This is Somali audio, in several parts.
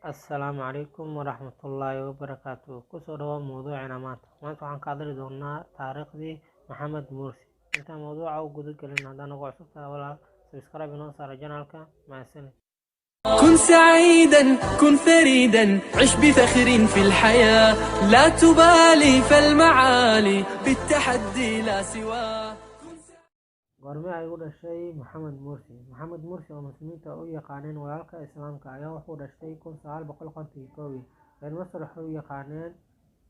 Assalaamu calaykum waraxmatullaahi wabarakaatuh. Kusoo dhawaad mowduuceena maanta waxaan ka hadli doonaa taariikhdii Maxamed Mursi. Intaan mowduuca u guda gelin, haddaan ugu cusub tahay walaal subscribe inoo saara channelka. mahadsanid. كن سعيدا كن فريدا عش بفخر في الحياة لا تبالي فالمعالي بالتحدي لا سواه. goormee ay u dhashay Maxamed Mursi? Maxamed Mursi oo muslimiinta u yaqaaneen walaalka islaamka ayaa wuxuu dhashay 1951. reer Masar waxay u yaqaaneen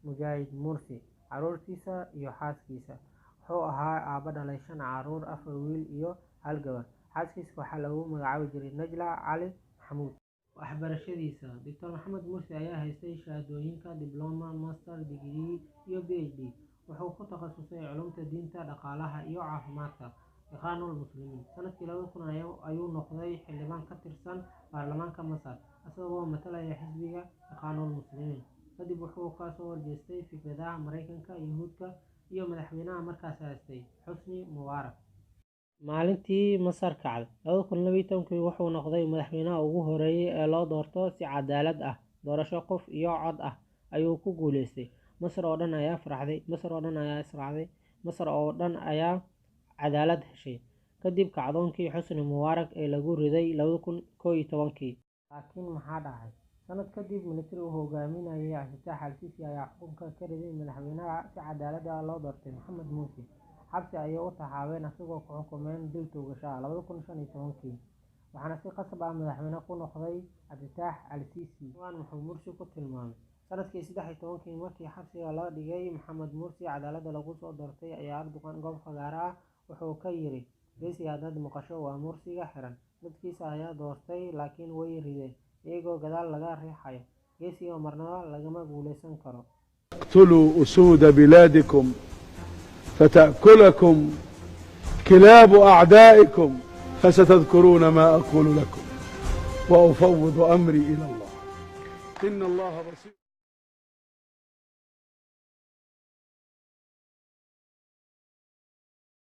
Mujaahid Mursi, caruurtiisa iyo xaaskiisa. Wuxuu ahaa aabba dhalay 5 caruur, 4 wiil iyo 1 gabar. xaaskiisa waxaa lagu magacaabi jiray Najla Cali Maxamuud. waxbarashadiisa, Dr. Maxamed Mursi ayaa haystay shahaadooyinka dibloma, master degree iyo PhD. wuxuu ku takhasusay culuumta diinta, dhaqaalaha iyo caafimaadka. ikhwaanul muslimiin, sanadkii 2000 ayuu noqday xildhibaan ka tirsan baarlamaanka Masar isagoo matalaya xisbiga ikhwaanul muslimiin. kadib wuxuu ka soo horjeestay fikradaha Mareykanka, Yuhuudka iyo madaxweynaha markaas haystay Xusni Mubaarak. maalintii Masar kacday 2012 wuxuu noqday madaxweynaha ugu horeeyay ee loo doorto si cadaalad ah. doorasho qof iyo cod ah ayuu ku guuleystay. Masar oo dhan ayaa farxday, Masar oo dhan ayaa israacday, Masar oo dhan ayaa cadaalad heshay kadib kacdoonkii Xusni Mubaarak ee lagu riday 2011. laakiin maxaa dhacay? sanad kadib, militari uu hogaaminayay Cabdilfataax al-Siisi ayaa xukunka ka riday madaxweynaha si cadaalad ah loo doortay Maxamed Mursi. xabsi ayay u taxaabeen isagoo ku xukumeen dil toogasho 2015. waxaana si qasab ah madaxweyne ku noqday Cabdilfataax al-Siisi. wuxuu Mursi ku tilmaamay sanadkii 2013 markii xabsiga la dhigay Maxamed Mursi cadaaladda lagu soo doortay ayaa Erdogan goob fagaare ah wuxuu ka yiri, geesiga haddaad maqasho waa Mursiga xiran. dadkiisa ayaa doortay laakiin way rideen iyagoo gadaal laga riixayo. geesiga marnaba lagama guuleysan karo. اقتلوا أسود بلادكم فتأكلكم كلاب أعدائكم فستذكرون ما أقول لكم وأفوض أمري إلى الله إن الله بصير.